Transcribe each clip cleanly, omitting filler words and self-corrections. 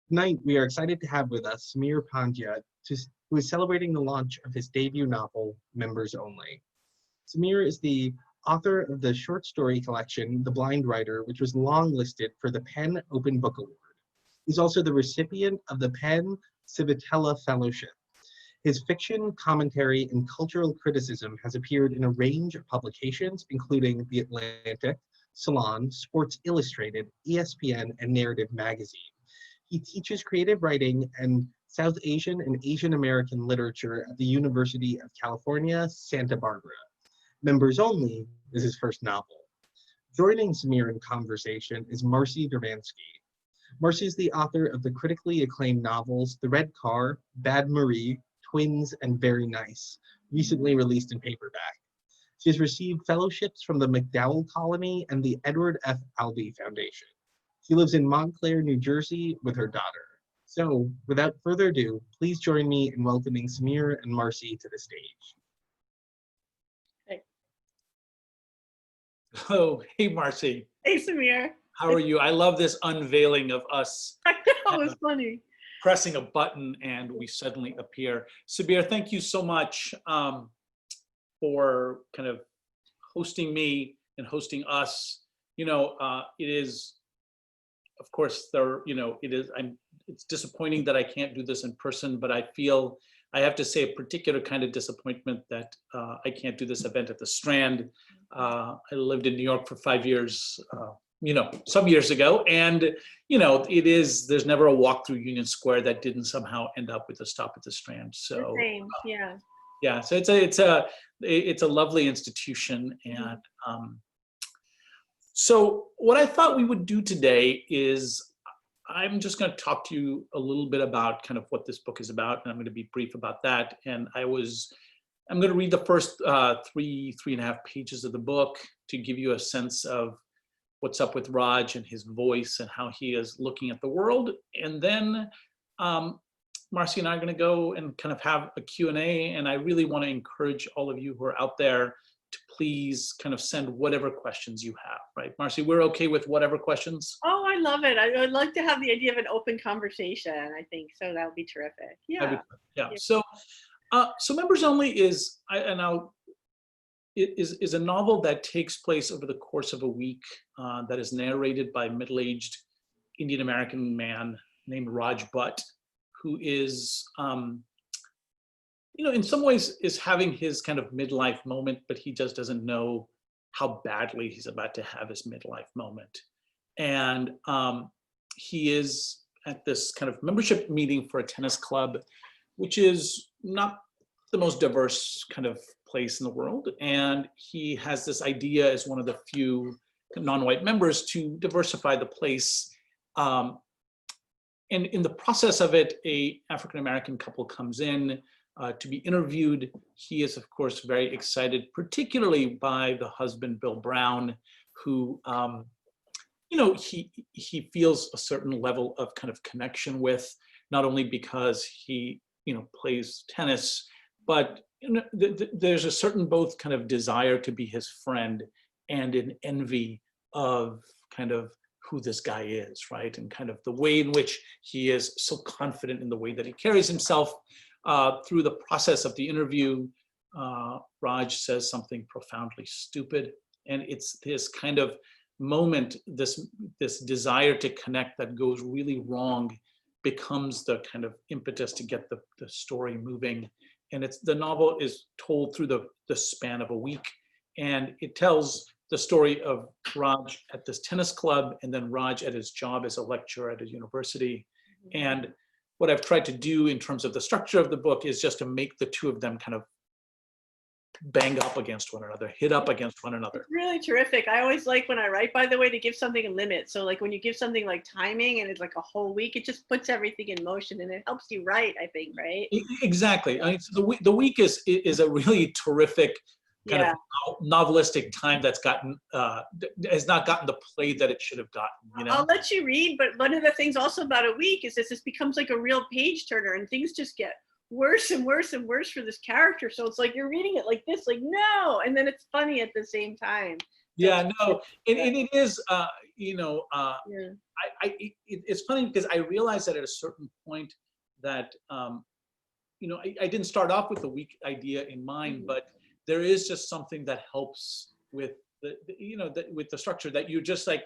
Tonight, we are excited to have with us Sameer Pandya, who is celebrating the launch of his debut novel, Members Only. Sameer is the author of the short story collection, The Blind Writer, which was longlisted for the PEN Open Book Award. He's also the recipient of the PEN Civitella Fellowship. His fiction, commentary, and cultural criticism has appeared in a range of publications, including The Atlantic, Salon, Sports Illustrated, ESPN, and Narrative Magazine. He teaches creative writing and South Asian and Asian American literature at the University of California, Santa Barbara. Members Only is his first novel. Joining Sameer in conversation is Marcy Dermansky. Marcy is the author of the critically acclaimed novels The Red Car, Bad Marie, Twins, and Very Nice, recently released in paperback. She has received fellowships from the MacDowell Colony and the Edward F. Albee Foundation. She lives in Montclair, New Jersey with her daughter. So, without further ado, please join me in welcoming Sameer and Marcy to the stage. Hey. Oh, hey, Marcy. Hey, Sameer. How are you? I love this unveiling of us. I know, it was funny. Pressing a button and we suddenly appear. Sameer, thank you so much for kind of hosting me and hosting us. It is, of course, it's disappointing that I can't do this in person, but I feel I have to say a particular kind of disappointment that I can't do this event at the Strand. I lived in New York for 5 years, some years ago, and there's never a walk through Union Square that didn't somehow end up with a stop at the Strand. So Same, yeah. Yeah, so it's a lovely institution, and so what I thought we would do today is I'm just going to talk to you a little bit about kind of what this book is about, and I'm going to be brief about that. And I'm going to read the first three and a half pages of the book to give you a sense of what's up with Raj and his voice and how he is looking at the world. And then Marcy and I are going to go and kind of have a Q&A, and I really want to encourage all of you who are out there to please kind of send whatever questions you have, right? Marcy, we're okay with whatever questions? Oh, I love it. I would like to have the idea of an open conversation, I think. So that would be terrific. Yeah. So Members Only is a novel that takes place over the course of a week that is narrated by a middle-aged Indian American man named Raj Butt, who is, in some ways is having his kind of midlife moment, but he just doesn't know how badly he's about to have his midlife moment. And he is at this kind of membership meeting for a tennis club, which is not the most diverse kind of place in the world. And he has this idea as one of the few non-white members to diversify the place. And in the process of it, a African-American couple comes in to be interviewed. He is, of course, very excited, particularly by the husband, Bill Brown, who, he feels a certain level of kind of connection with, not only because he, plays tennis, but there's a certain both kind of desire to be his friend and an envy of kind of who this guy is, right? And kind of the way in which he is so confident in the way that he carries himself. Through the process of the interview, Raj says something profoundly stupid. And it's this kind of moment, this desire to connect that goes really wrong becomes the kind of impetus to get the story moving. And the novel is told through the span of a week. And it tells the story of Raj at this tennis club, and then Raj at his job as a lecturer at a university. And what I've tried to do in terms of the structure of the book is just to make the two of them kind of bang up against one another, hit up against one another. It's really terrific. I always like when I write, by the way, to give something a limit. So like when you give something like timing and it's like a whole week, it just puts everything in motion and it helps you write, I think, right? Exactly. I mean, so the week is a really terrific kind of novelistic time that's has not gotten the play that it should have gotten. I'll let you read, but one of the things also about a week is this becomes like a real page turner, and things just get worse and worse and worse for this character. So it's like you're reading it like this, like no, and then it's funny at the same time. Yeah, no, and it is, Yeah. It's funny because I realized that at a certain point that, I didn't start off with the weak idea in mind, but there is just something that helps with with the structure that you're just like,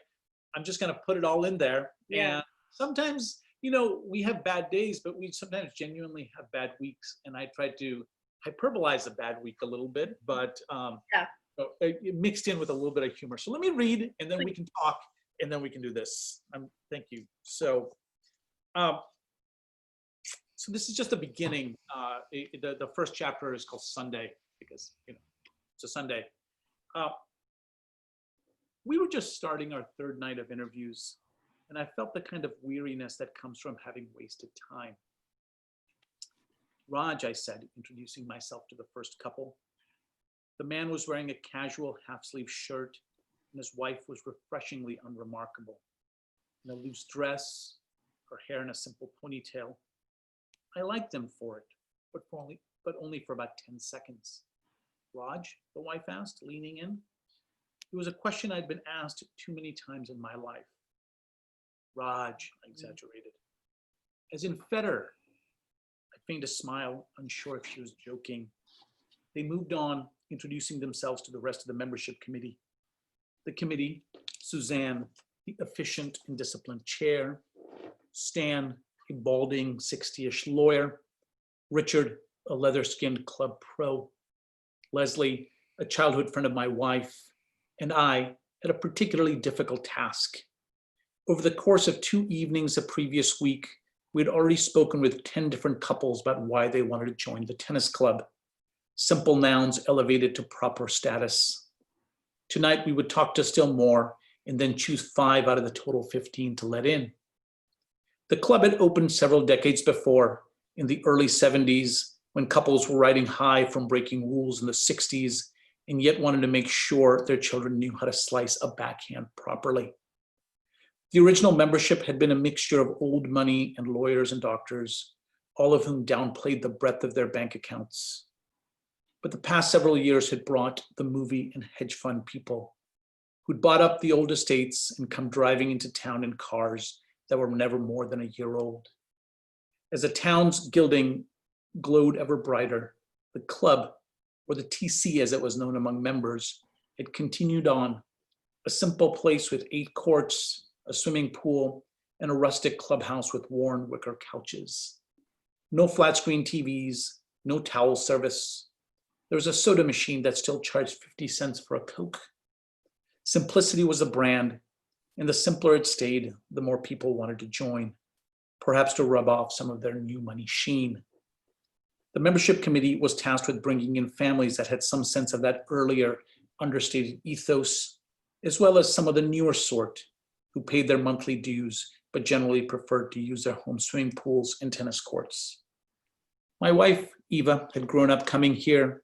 I'm just going to put it all in there. Yeah. And sometimes, we have bad days, but we sometimes genuinely have bad weeks. And I try to hyperbolize the bad week a little bit, but mixed in with a little bit of humor. So let me read, and then we can talk, and then we can do this. Thank you. So this is just the beginning. The first chapter is called Sunday because, it's a Sunday. We were just starting our third night of interviews, and I felt the kind of weariness that comes from having wasted time. Raj, I said, introducing myself to the first couple. The man was wearing a casual half-sleeve shirt, and his wife was refreshingly unremarkable. In a loose dress, her hair in a simple ponytail. I liked them for it, but only for about 10 seconds. Raj, the wife asked, leaning in. It was a question I'd been asked too many times in my life. Raj, I exaggerated. As in Federer. I feigned a smile, unsure if she was joking. They moved on, introducing themselves to the rest of the membership committee. The committee, Suzanne, the efficient and disciplined chair, Stan, a balding 60-ish lawyer, Richard, a leather-skinned club pro, Leslie, a childhood friend of my wife, and I had a particularly difficult task. Over the course of 2 evenings the previous week, we had already spoken with 10 different couples about why they wanted to join the tennis club. Simple nouns elevated to proper status. Tonight we would talk to still more and then choose 5 out of the total 15 to let in. The club had opened several decades before, in the early 70s, when couples were riding high from breaking rules in the 60s and yet wanted to make sure their children knew how to slice a backhand properly. The original membership had been a mixture of old money and lawyers and doctors, all of whom downplayed the breadth of their bank accounts. But the past several years had brought the movie and hedge fund people who'd bought up the old estates and come driving into town in cars that were never more than a year old. As the town's gilding glowed ever brighter, the club, or the TC as it was known among members, had continued on, a simple place with 8 courts, a swimming pool, and a rustic clubhouse with worn wicker couches. No flat screen TVs, no towel service. There was a soda machine that still charged 50 cents for a Coke. Simplicity was the brand, and the simpler it stayed, the more people wanted to join, perhaps to rub off some of their new money sheen. The membership committee was tasked with bringing in families that had some sense of that earlier, understated ethos, as well as some of the newer sort who paid their monthly dues, but generally preferred to use their home swimming pools and tennis courts. My wife, Eva, had grown up coming here,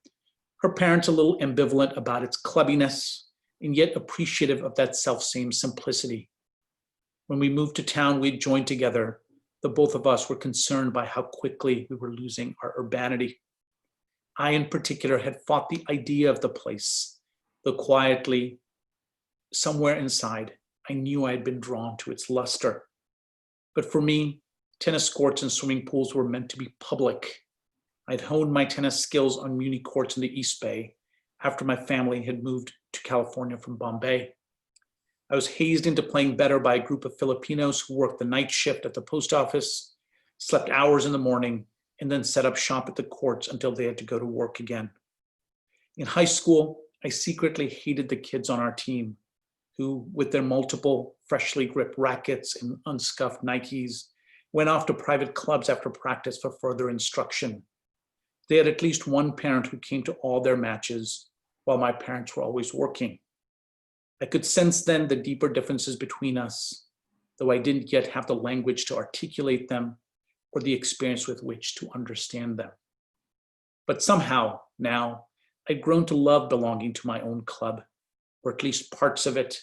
her parents a little ambivalent about its clubbiness, and yet appreciative of that self-same simplicity. When we moved to town, we'd joined together. The both of us were concerned by how quickly we were losing our urbanity. I, in particular, had fought the idea of the place, though quietly, somewhere inside, I knew I had been drawn to its luster. But for me, tennis courts and swimming pools were meant to be public. I'd honed my tennis skills on Muni courts in the East Bay after my family had moved to California from Bombay. I was hazed into playing better by a group of Filipinos who worked the night shift at the post office, slept hours in the morning, and then set up shop at the courts until they had to go to work again. In high school, I secretly hated the kids on our team who, with their multiple freshly gripped rackets and unscuffed Nikes, went off to private clubs after practice for further instruction. They had at least one parent who came to all their matches, while my parents were always working. I could sense then the deeper differences between us, though I didn't yet have the language to articulate them or the experience with which to understand them. But somehow, now, I'd grown to love belonging to my own club, or at least parts of it.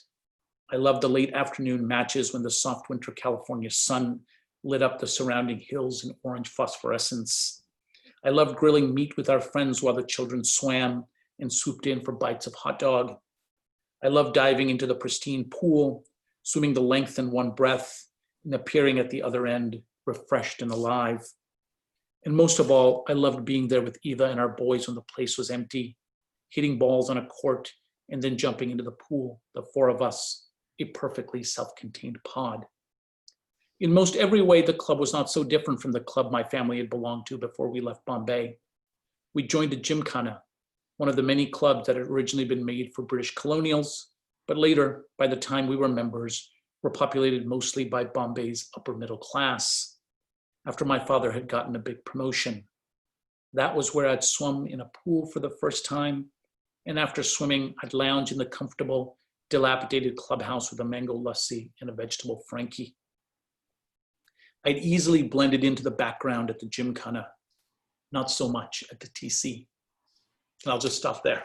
I loved the late afternoon matches when the soft winter California sun lit up the surrounding hills in orange phosphorescence. I loved grilling meat with our friends while the children swam and swooped in for bites of hot dog. I loved diving into the pristine pool, swimming the length in one breath and appearing at the other end, refreshed and alive. And most of all, I loved being there with Eva and our boys when the place was empty, hitting balls on a court and then jumping into the pool, the four of us, a perfectly self-contained pod. In most every way, the club was not so different from the club my family had belonged to before we left Bombay. We joined a gymkhana, one of the many clubs that had originally been made for British colonials, but later, by the time we were members, were populated mostly by Bombay's upper middle class. After my father had gotten a big promotion, that was where I'd swum in a pool for the first time, and after swimming, I'd lounge in the comfortable, dilapidated clubhouse with a mango lassi and a vegetable Frankie. I'd easily blended into the background at the gymkhana, not so much at the TC. And I'll just stop there.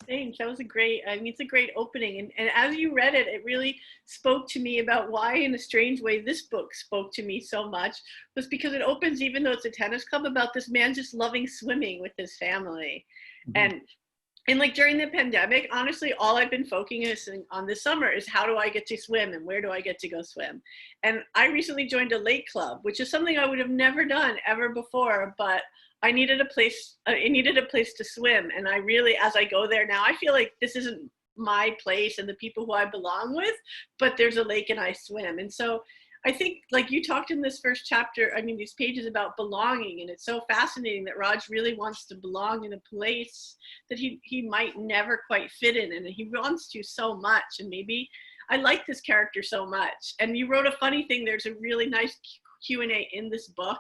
Thanks. That was a great, I mean, it's a great opening. And as you read it, it really spoke to me about why, in a strange way, this book spoke to me so much, was because it opens, even though it's a tennis club, about this man just loving swimming with his family. Mm-hmm. And like during the pandemic, honestly, all I've been focusing on this summer is how do I get to swim and where do I get to go swim? And I recently joined a lake club, which is something I would have never done ever before, but I needed a place to swim. And I really, as I go there now, I feel like this isn't my place and the people who I belong with, but there's a lake and I swim. And so I think, like you talked in this first chapter, I mean, these pages about belonging, and it's so fascinating that Raj really wants to belong in a place that he might never quite fit in, and he wants to so much. And maybe I like this character so much. And you wrote a funny thing. There's a really nice Q&A in this book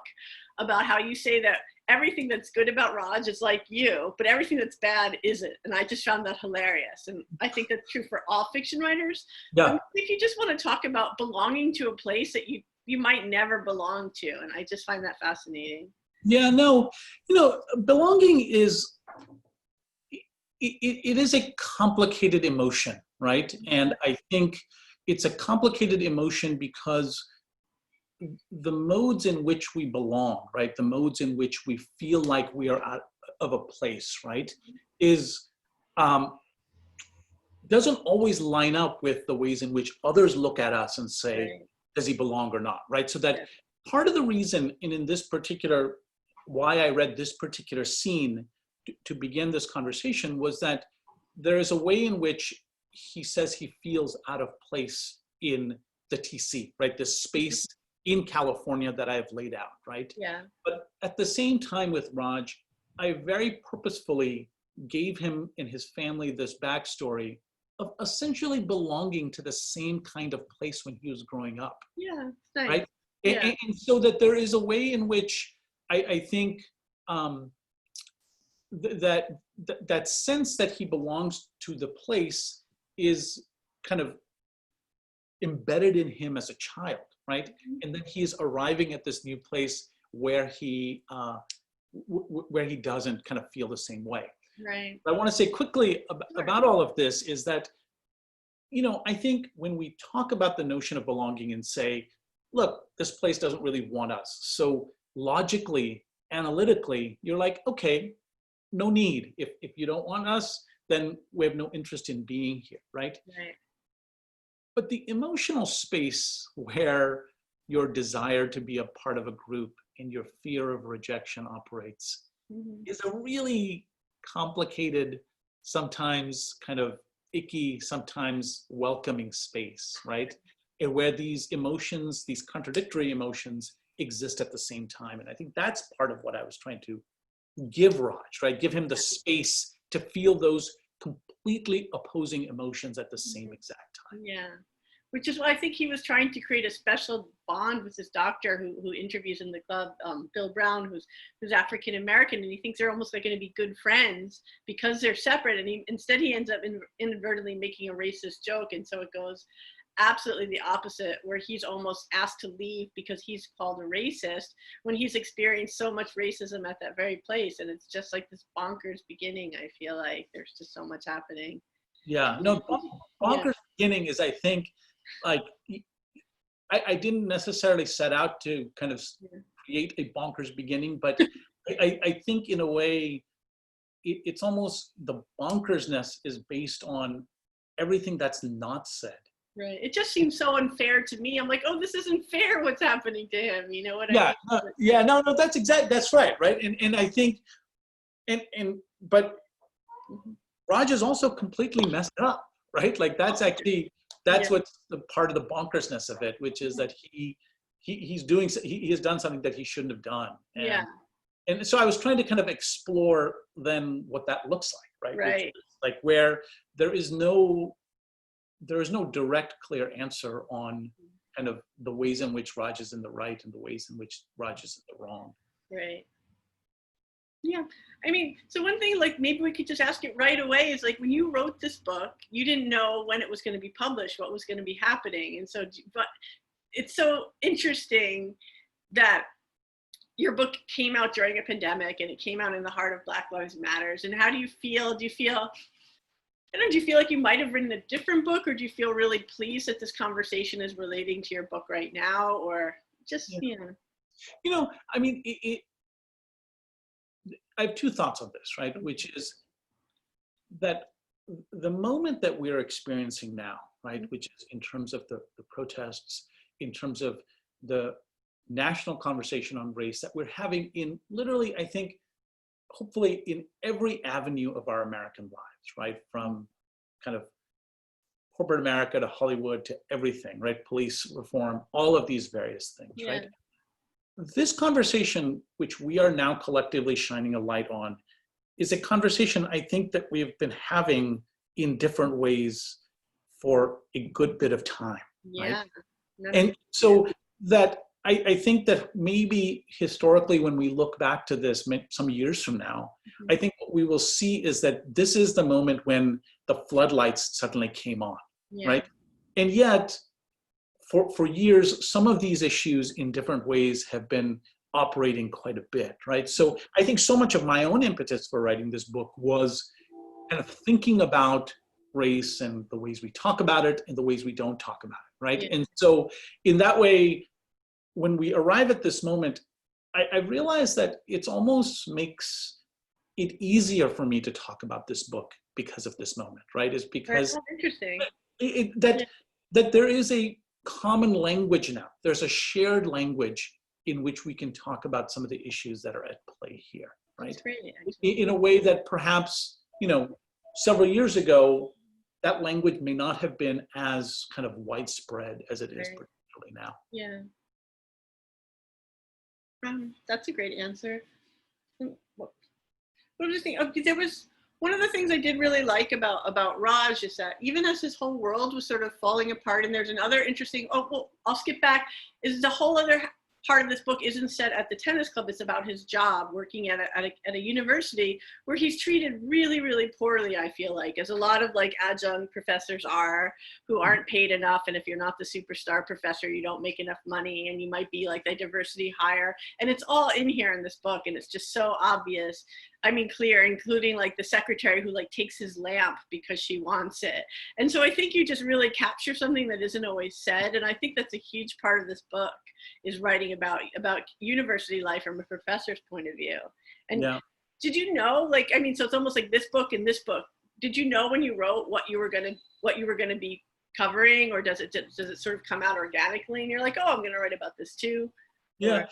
about how you say that everything that's good about Raj is like you, but everything that's bad isn't. And I just found that hilarious. And I think that's true for all fiction writers. Yeah. But if you just want to talk about belonging to a place that you might never belong to. And I just find that fascinating. Yeah, no, belonging is, it is a complicated emotion, right? And I think it's a complicated emotion because the modes in which we belong, right? The modes in which we feel like we are out of a place, right? Is, doesn't always line up with the ways in which others look at us and say, right, does he belong or not, right? So that part of the reason, and in this particular, why I read this particular scene to begin this conversation was that there is a way in which he says he feels out of place in the TC, right? This space in California that I've laid out, right? Yeah. But at the same time with Raj, I very purposefully gave him and his family this backstory of essentially belonging to the same kind of place when he was growing up. Yeah, nice. Right? Yeah. And so that there is a way in which I think that sense that he belongs to the place is kind of embedded in him as a child, right? And then he is arriving at this new place where he doesn't kind of feel the same way. Right. But I want to say quickly about all of this is that, I think when we talk about the notion of belonging and say, look, this place doesn't really want us. So logically, analytically, you're like, okay, no need. If you don't want us, then we have no interest in being here, right? Right. But the emotional space where your desire to be a part of a group and your fear of rejection operates is a really complicated, sometimes kind of icky, sometimes welcoming space, right? And where these emotions, these contradictory emotions exist at the same time. And I think that's part of what I was trying to give Raj, right? Give him the space to feel those completely opposing emotions at the same exact time. Yeah. Which is why I think he was trying to create a special bond with his doctor who interviews in the club, Bill Brown, who's African American, and he thinks they're almost like going to be good friends because they're separate. And instead he ends up inadvertently making a racist joke, and so it goes absolutely the opposite, where he's almost asked to leave because he's called a racist when he's experienced so much racism at that very place. And it's just like this bonkers beginning. I feel like there's just so much happening. Yeah, no, bonkers beginning is, I think, like, I didn't necessarily set out to kind of create a bonkers beginning, but I think in a way, it's almost the bonkersness is based on everything that's not said Right. It just seems so unfair to me. I'm like, oh, this isn't fair what's happening to him. You know what I mean? No, that's right. And I think, but Raj is also completely messed up, right? Like that's what's the part of the bonkersness of it, which is that he has done something that he shouldn't have done. And so I was trying to kind of explore then what that looks like, right? Right. Which is like where there is no direct, clear answer on kind of the ways in which Raj is in the right and the ways in which Raj is in the wrong. Right. Yeah. I mean, so one thing, like maybe we could just ask it right away is like when you wrote this book, you didn't know when it was going to be published, what was going to be happening. And so, but it's so interesting that your book came out during a pandemic and it came out in the heart of Black Lives Matters. And how do you feel? Do you feel like you might have written a different book, or do you feel really pleased that this conversation is relating to your book right now, or just, I mean, I have two thoughts on this, right? Which is that the moment that we're experiencing now, right, which is in terms of the protests, in terms of the national conversation on race that we're having in literally, I think, hopefully in every avenue of our American lives, right? From kind of corporate America to Hollywood to everything, right? Police reform, all of these various things, right? This conversation, which we are now collectively shining a light on, is a conversation I think that we've been having in different ways for a good bit of time, right? And so that I think that maybe historically, when we look back to this some years from now, I think what we will see is that this is the moment when the floodlights suddenly came on, right? And yet, for years, some of these issues in different ways have been operating quite a bit, right? So I think so much of my own impetus for writing this book was kind of thinking about race and the ways we talk about it and the ways we don't talk about it, right? And so in that way, when we arrive at this moment, I realize that it almost makes it easier for me to talk about this book because of this moment, right? Is because interesting. That there is a common language now. There's a shared language in which we can talk about some of the issues that are at play here, right? That's great, in a way that perhaps, several years ago, that language may not have been as kind of widespread as it is particularly now. Yeah. That's a great answer. What do you think? There was one of the things I did really like about Raj is that even as his whole world was sort of falling apart, and there's another interesting, I'll skip back, is the whole other part of this book isn't set at the tennis club. It's about his job working at a university where he's treated really, really poorly, I feel like, as a lot of like adjunct professors are, who aren't paid enough. And if you're not the superstar professor, you don't make enough money, and you might be like the diversity hire. And it's all in here in this book, and it's just so obvious. I mean, clear, including like the secretary who like takes his lamp because she wants it. And so I think you just really capture something that isn't always said. And I think that's a huge part of this book, is writing about university life from a professor's point of view. And did you know, like, I mean, so it's almost like this book and this book. Did you know when you wrote what you were gonna be covering, or does it sort of come out organically and you're like, oh, I'm gonna write about this too? Yeah,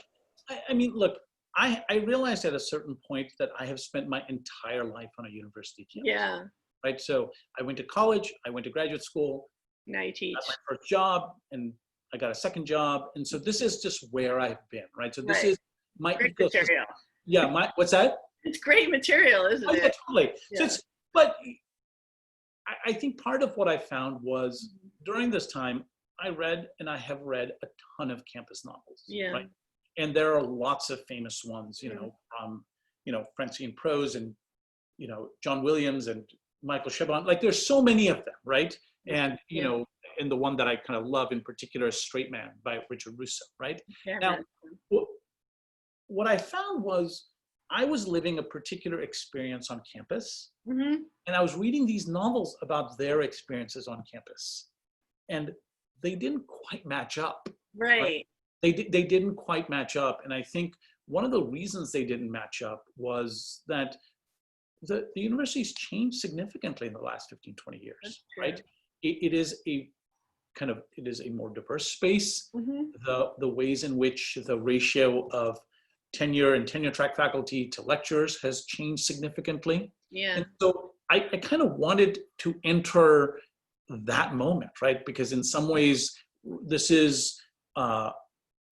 I mean, look, I realized at a certain point that I have spent my entire life on a university campus. Yeah. Right. So I went to college, I went to graduate school. Now you teach. Got my first job, and I got a second job, and so this is just where I've been. Right. So this is my great ecosystem. material. Yeah. What's that? It's great material, isn't it? Yeah, totally. Yeah. So but I think part of what I found was during this time, I read, and I have read, a ton of campus novels. Yeah. Right? And there are lots of famous ones, from, Francine Prose and, John Williams and Michael Chabon. Like, there's so many of them, right? And, and the one that I kind of love in particular is Straight Man by Richard Russo, right? Yeah, now, what I found was I was living a particular experience on campus, and I was reading these novels about their experiences on campus, and they didn't quite match up. Right. They didn't quite match up. And I think one of the reasons they didn't match up was that the university's changed significantly in the last 15, 20 years, right? It is a it is a more diverse space. Mhm. The ways in which the ratio of tenure and tenure track faculty to lecturers has changed significantly. Yeah. And so I kind of wanted to enter that moment, right? Because in some ways, this is the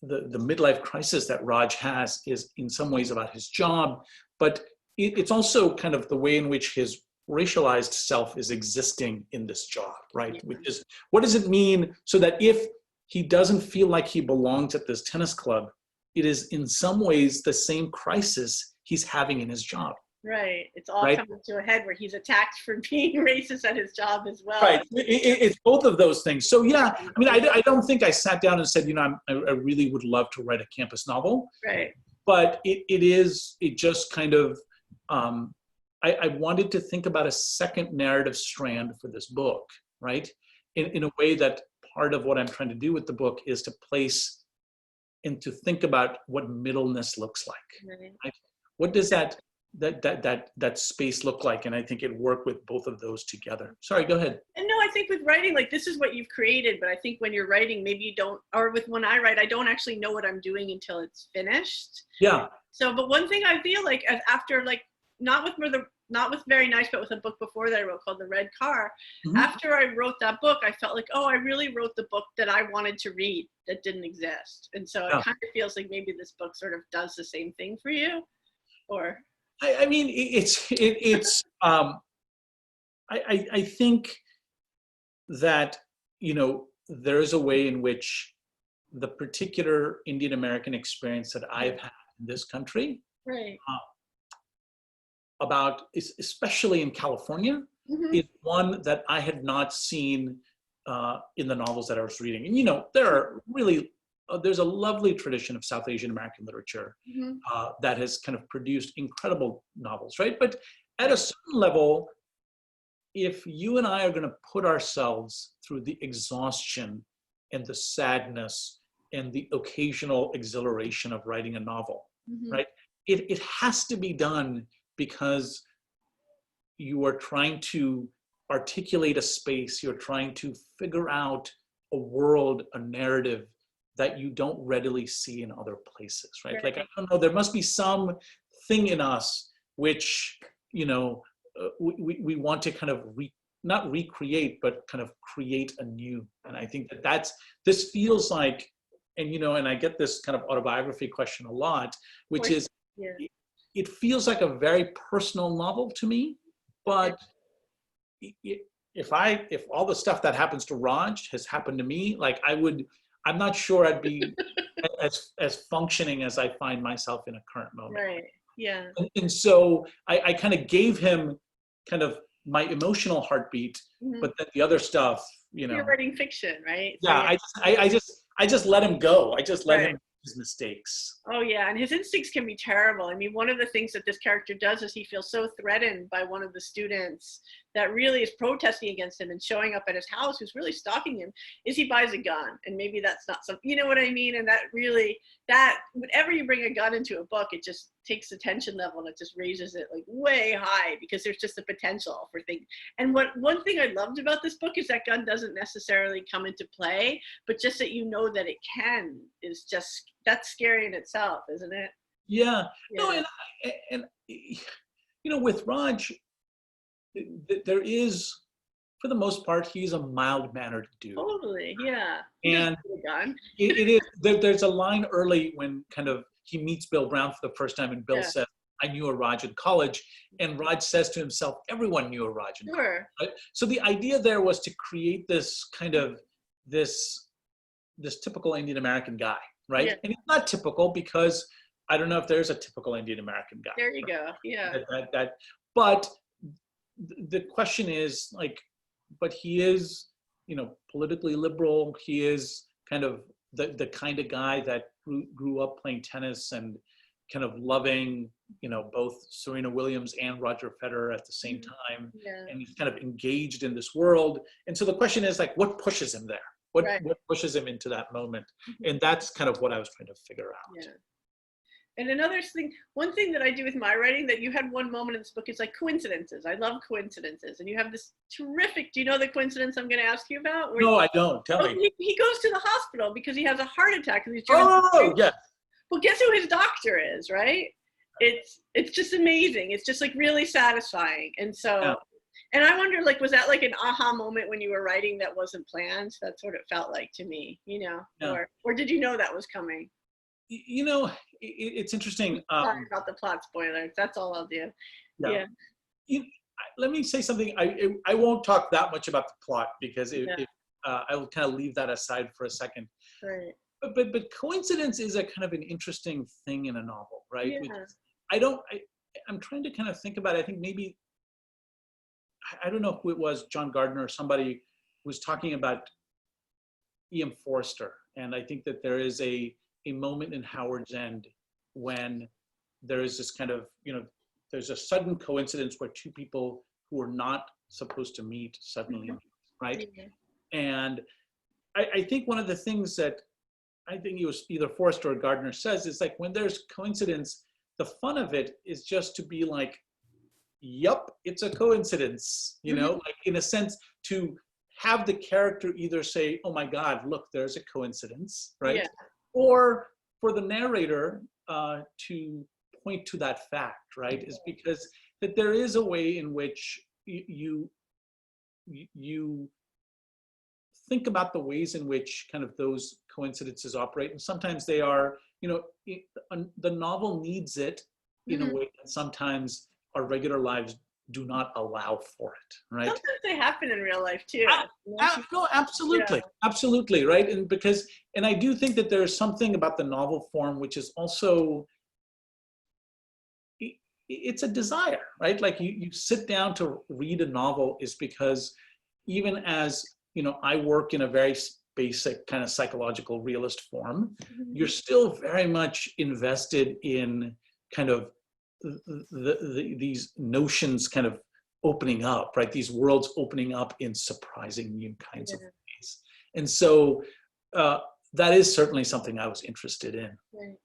midlife crisis that Raj has is in some ways about his job, but it's also kind of the way in which his racialized self is existing in this job, right? Yeah. Which is, what does it mean so that if he doesn't feel like he belongs at this tennis club, it is in some ways the same crisis he's having in his job. Right. It's all Right. coming to a head where he's attacked for being racist at his job as well. Right. It's both of those things. So yeah, I mean, I don't think I sat down and said, I really would love to write a campus novel. Right. But it just kind of, I wanted to think about a second narrative strand for this book, right? In a way that part of what I'm trying to do with the book is to place and to think about what middleness looks like. Right? What does that space look like? And I think it worked with both of those together. Sorry, go ahead. And no, I think with writing, like this is what you've created, but I think when you're writing, maybe you don't, or when I write, I don't actually know what I'm doing until it's finished. Yeah. So, but one thing I feel like after like, not with Very Nice, but with a book before that I wrote called The Red Car. Mm-hmm. After I wrote that book, I felt like, oh, I really wrote the book that I wanted to read that didn't exist. And so it kind of feels like maybe this book sort of does the same thing for you, or. I mean, I think that, there is a way in which the particular Indian American experience that I've had in this country, right, especially in California, mm-hmm. is one that I had not seen in the novels that I was reading. And, there are really, there's a lovely tradition of South Asian American literature mm-hmm. that has kind of produced incredible novels, right? But at a certain level, if you and I are going to put ourselves through the exhaustion and the sadness and the occasional exhilaration of writing a novel, mm-hmm. right? It has to be done because you are trying to articulate a space, you're trying to figure out a world, a narrative that you don't readily see in other places, right? Like, I don't know, there must be some thing in us which, we want to kind of not recreate, but kind of create anew. And I think this feels like, and I get this kind of autobiography question a lot, which is, it feels like a very personal novel to me, but if all the stuff that happens to Raj has happened to me, like I'm not sure I'd be as functioning as I find myself in a current moment. Right. Yeah. And so I kind of gave him kind of my emotional heartbeat, mm-hmm. but then the other stuff, You're writing fiction, right? Yeah. So I just let him go. I just let him his mistakes. Oh yeah, and his instincts can be terrible. I mean, one of the things that this character does is he feels so threatened by one of the students that really is protesting against him and showing up at his house, who's really stalking him, is he buys a gun. And maybe that's not something, you know what I mean? And that whenever you bring a gun into a book, it just takes the tension level and it just raises it like way high because there's just the potential for things. And one thing I loved about this book is that gun doesn't necessarily come into play, but just that that it can is just, that's scary in itself, isn't it? Yeah. No, and with Raj, there is, for the most part, he's a mild-mannered dude. Totally, yeah. And it is. There's a line early when kind of he meets Bill Brown for the first time, and Bill says, "I knew a Raj in college," and Raj says to himself, "Everyone knew a Raj in college." Right? So the idea there was to create this kind of this typical Indian American guy, right? Yeah. And it's not typical because I don't know if there's a typical Indian American guy. There you go. Yeah. But the question is like, but he is, politically liberal. He is kind of the kind of guy that grew up playing tennis and kind of loving, both Serena Williams and Roger Federer at the same time. Yeah. And he's kind of engaged in this world. And so the question is like, what pushes him there? What pushes him into that moment? Mm-hmm. And that's kind of what I was trying to figure out. Yeah. And another thing, one thing that I do with my writing that you had one moment in this book is like coincidences. I love coincidences. And you have this terrific, do you know the coincidence I'm going to ask you about? No, I don't. Tell me. He goes to the hospital because he has a heart attack. And he's Yeah. Well, guess who his doctor is, right? It's just amazing. It's just like really satisfying. And so, yeah. And I wonder, like, was that like an aha moment when you were writing that wasn't planned? That's what it felt like to me, you know, yeah. Or did you know that was coming? You know, it's interesting. Sorry about the plot spoilers. That's all I'll do. Yeah. Let me say something. I won't talk that much about the plot because I will kind of leave that aside for a second. Right. But coincidence is a kind of an interesting thing in a novel, right? Yeah. I'm trying to kind of think about it. I think maybe, I don't know who it was, John Gardner or somebody was talking about E.M. Forster. And I think that there is a moment in Howard's End when there is this kind of, there's a sudden coincidence where two people who are not supposed to meet suddenly meet, right? Yeah. And I think one of the things that I think it was either Forster or Gardner says is like when there's coincidence, the fun of it is just to be like, yup, it's a coincidence, like in a sense to have the character either say, oh my God, look, there's a coincidence, right? Yeah. Or for the narrator to point to that fact, right? Is because that there is a way in which you think about the ways in which kind of those coincidences operate. And sometimes they are, the novel needs it in a way that sometimes our regular lives do not allow for it, right? Sometimes they happen in real life too. No, absolutely, absolutely, right? And I do think that there's something about the novel form which is also, it's a desire, right? Like you sit down to read a novel is because even as, I work in a very basic kind of psychological realist form, you're still very much invested in kind of these notions kind of opening up, right? These worlds opening up in surprising new kinds of ways. And so that is certainly something I was interested in. Right.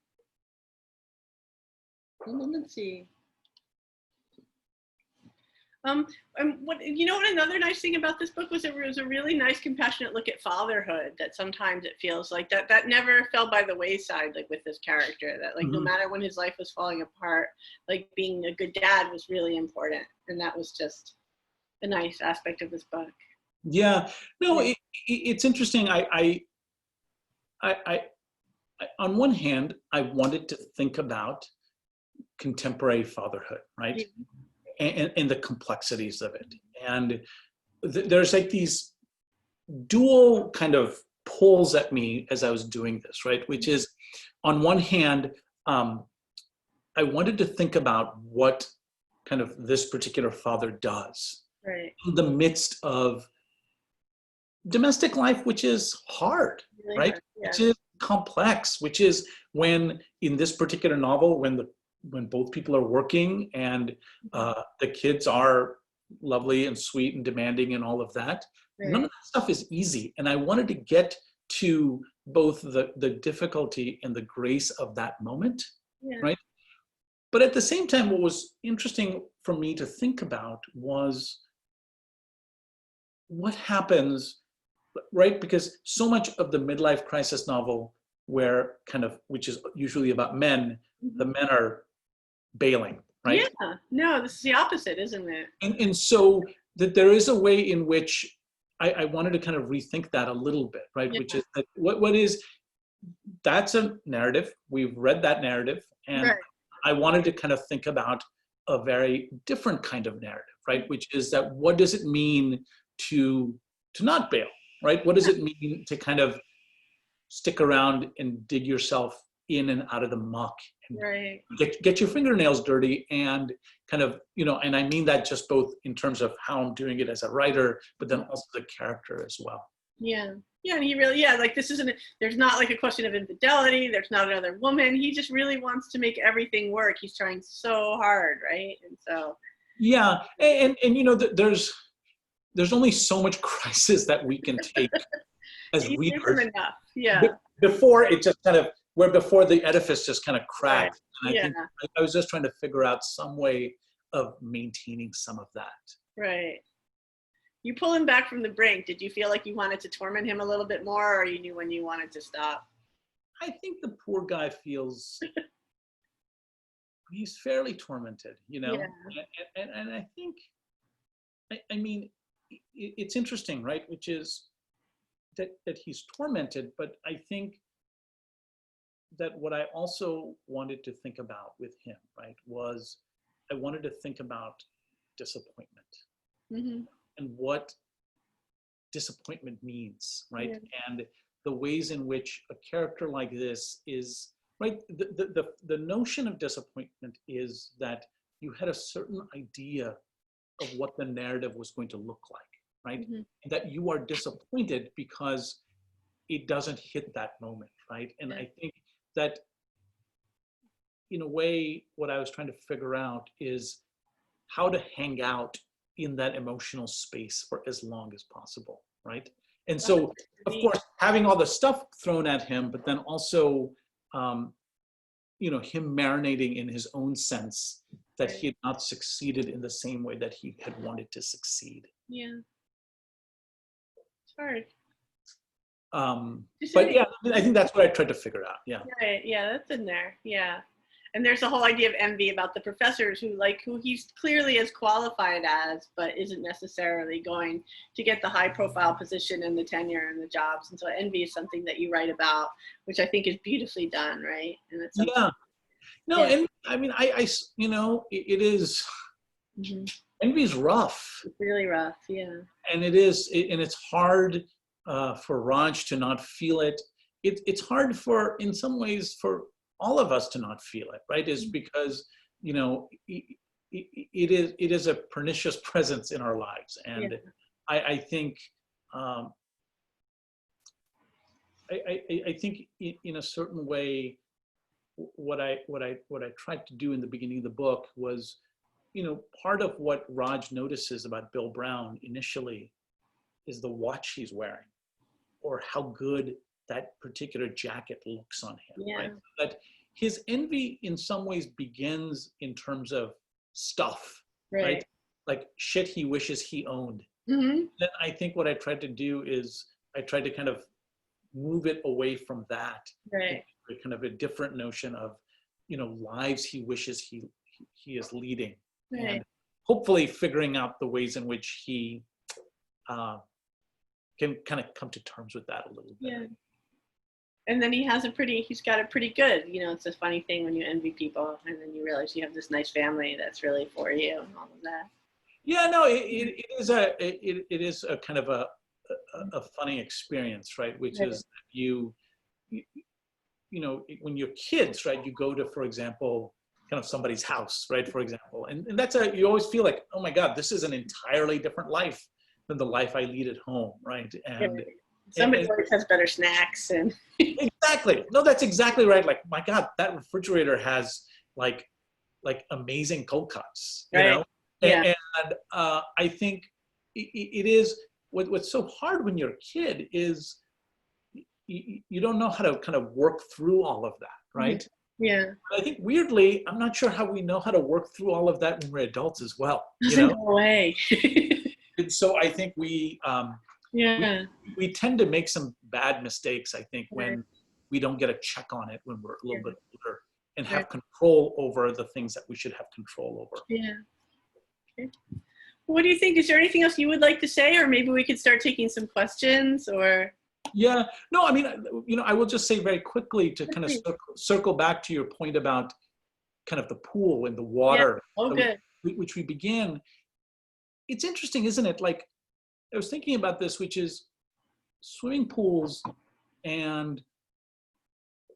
Well, let's see. What another nice thing about this book was it was a really nice, compassionate look at fatherhood. That sometimes it feels like that never fell by the wayside, like with this character. That like no matter when his life was falling apart, like being a good dad was really important, and that was just a nice aspect of this book. Yeah, no, it's interesting. I on one hand, I wanted to think about contemporary fatherhood, right? Yeah. And the complexities of it. And there's like these dual kind of pulls at me as I was doing this, right? Which is, on one hand, I wanted to think about what kind of this particular father does in the midst of domestic life, which is hard, really right? Hard, yeah. Which is complex, which is when, in this particular novel, when both people are working and the kids are lovely and sweet and demanding and all of that, none of that stuff is easy. And I wanted to get to both the difficulty and the grace of that moment, right? But at the same time, what was interesting for me to think about was what happens, right? Because so much of the midlife crisis novel which is usually about men, the men are bailing, right? Yeah, no, this is the opposite, isn't it? And so that there is a way in which I wanted to kind of rethink that a little bit, right? Yeah. Which is that what is, that's a narrative. We've read that narrative, and I wanted to kind of think about a very different kind of narrative, right? Which is that what does it mean to not bail, right? What does it mean to kind of stick around and dig yourself in and out of the muck, and get your fingernails dirty, and kind of, and I mean that just both in terms of how I'm doing it as a writer, but then also the character as well. Yeah. Yeah, and he really, like there's not like a question of infidelity, there's not another woman, he just really wants to make everything work. He's trying so hard, right? And so. Yeah, and there's only so much crisis that we can take as readers. Enough. Yeah. Before it just kind of, where before the edifice just kind of cracked. Right. And I think I was just trying to figure out some way of maintaining some of that. Right. You pull him back from the brink. Did you feel like you wanted to torment him a little bit more, or you knew when you wanted to stop? I think the poor guy feels he's fairly tormented, you know? Yeah. And I think, I mean, it's interesting, right? Which is that he's tormented, but I think that what I also wanted to think about with him, right, was I wanted to think about disappointment Mm-hmm. and what disappointment means, right? Yeah. And the ways in which a character like this is, right? The notion of disappointment is that you had a certain idea of what the narrative was going to look like, right? Mm-hmm. And that you are disappointed because it doesn't hit that moment, right? And Yeah. I think that in a way, what I was trying to figure out is how to hang out in that emotional space for as long as possible, right? And so, of course, having all the stuff thrown at him, but then also, you know, him marinating in his own sense that he had not succeeded in the same way that he had wanted to succeed. Yeah. It's hard. But yeah, I think that's what I tried to figure out. Yeah. Right. Yeah, that's in there. Yeah. And there's a whole idea of envy about the professors who he's clearly as qualified as, but isn't necessarily going to get the high profile position and the tenure and the jobs. And so envy is something that you write about, which I think is beautifully done, right? And it's yeah. No, yeah. and I mean, I you know, it is, Mm-hmm. envy is rough. It's really rough. Yeah. And it is, and it's hard for Raj to not feel it. It's hard for, in some ways, for all of us to not feel it, right? Is because, you know, it is a pernicious presence in our lives. And yeah. I think, I think in a certain way, what I tried to do in the beginning of the book was, you know, part of what Raj notices about Bill Brown initially is the watch he's wearing, or how good that particular jacket looks on him, yeah. right? That his envy in some ways begins in terms of stuff, right? Like shit he wishes he owned. Mm-hmm. Then I think what I tried to do is I tried to kind of move it away from that, right? Kind of a different notion of, you know, lives he wishes he is leading, right. And hopefully figuring out the ways in which he can kind of come to terms with that a little bit. Yeah. And then he's got it pretty good. You know, it's a funny thing when you envy people and then you realize you have this nice family that's really for you and all of that. Yeah, no, it is a kind of a funny experience, right? Which is you know, when you're kids, right, you go to, for example, kind of somebody's house, right, for example, and that's you always feel like, oh my God, this is an entirely different life than the life I lead at home, right? And somebody always has better snacks and exactly. No, that's exactly right. Like, my God, that refrigerator has like amazing cold cuts, you know? Yeah. And I think it is what's so hard when you're a kid is you don't know how to kind of work through all of that, right? Yeah. But I think weirdly, I'm not sure how we know how to work through all of that when we're adults as well. Doesn't go away. And so I think we tend to make some bad mistakes, I think, when we don't get a check on it when we're a little bit older and have control over the things that we should have control over. Yeah. Okay. What do you think? Is there anything else you would like to say, or maybe we could start taking some questions, or? Yeah, no, I mean, you know, I will just say very quickly to kind of circle back to your point about kind of the pool and the water, which we began. It's interesting, isn't it? Like, I was thinking about this, which is swimming pools, and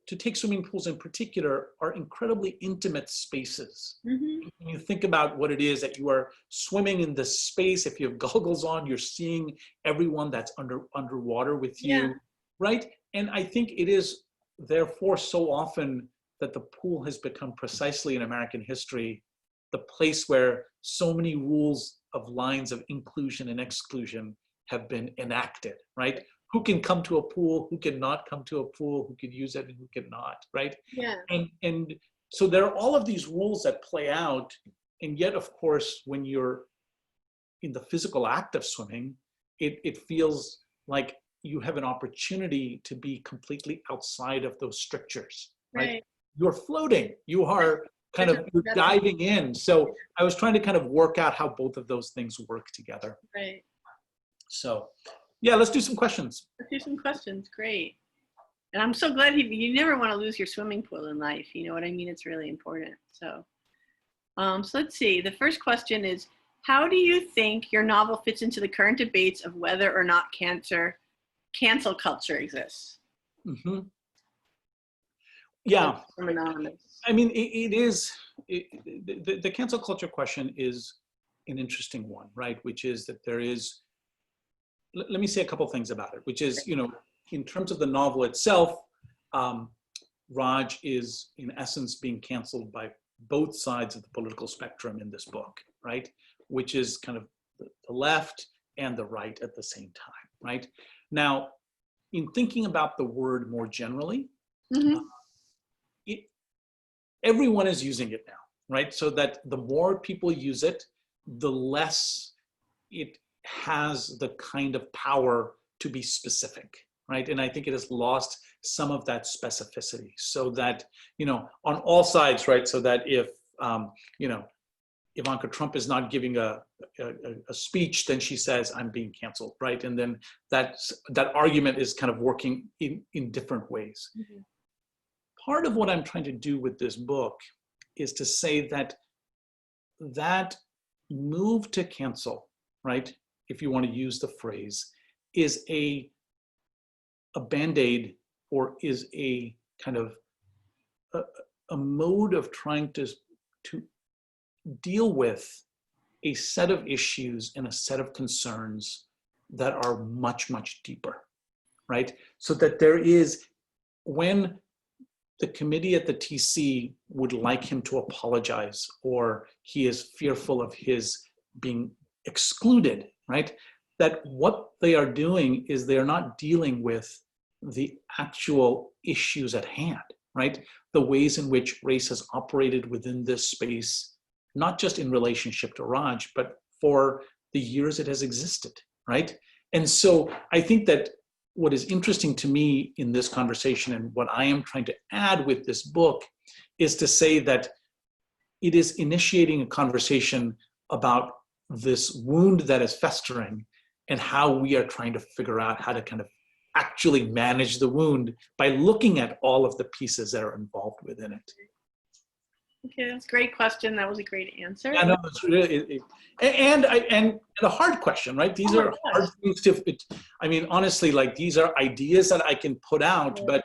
to take swimming pools in particular, are incredibly intimate spaces. Mm-hmm. When you think about what it is that you are swimming in this space, if you have goggles on, you're seeing everyone that's underwater with you, right? And I think it is therefore so often that the pool has become, precisely in American history, the place where so many rules of lines of inclusion and exclusion have been enacted, right? who can come to a pool, who cannot come to a pool, who can use it and who cannot, right? Yeah. And so there are all of these rules that play out, and yet, of course, when you're in the physical act of swimming, it feels like you have an opportunity to be completely outside of those strictures, right? You're floating, you are kind of you're diving in. So I was trying to kind of work out how both of those things work together. Right. So yeah, let's do some questions. Let's do some questions. Great. And I'm so glad you never want to lose your swimming pool in life. You know what I mean? It's really important. So, so let's see. The first question is, how do you think your novel fits into the current debates of whether or not cancel culture exists? Mm-hmm. Yeah. From Anonymous. I mean, the cancel culture question is an interesting one, right? Which is that there is, let me say a couple things about it, which is, you know, in terms of the novel itself, Raj is in essence being canceled by both sides of the political spectrum in this book, right? Which is kind of the left and the right at the same time, right? Now, in thinking about the word more generally, everyone is using it now, right? So that the more people use it, the less it has the kind of power to be specific, right? And I think it has lost some of that specificity, so that, you know, on all sides, right? So that if, you know, Ivanka Trump is not giving a speech, then she says, I'm being canceled, right? And then that argument is kind of working in different ways. Part of what I'm trying to do with this book is to say that that move to cancel, right, if you want to use the phrase, is a Band-Aid, or is a kind of a mode of trying to deal with a set of issues and a set of concerns that are much, much deeper, right? So that there is, when the committee at the TC would like him to apologize, or he is fearful of his being excluded, right? That what they are doing is they're not dealing with the actual issues at hand, right? The ways in which race has operated within this space, not just in relationship to Raj, but for the years it has existed, right? And so I think that what is interesting to me in this conversation, and what I am trying to add with this book, is to say that it is initiating a conversation about this wound that is festering, and how we are trying to figure out how to kind of actually manage the wound by looking at all of the pieces that are involved within it. Okay, that's a great question. That was a great answer. Yeah, no, it's really, and a hard question, right? These are hard things to, I mean, honestly, like, these are ideas that I can put out, but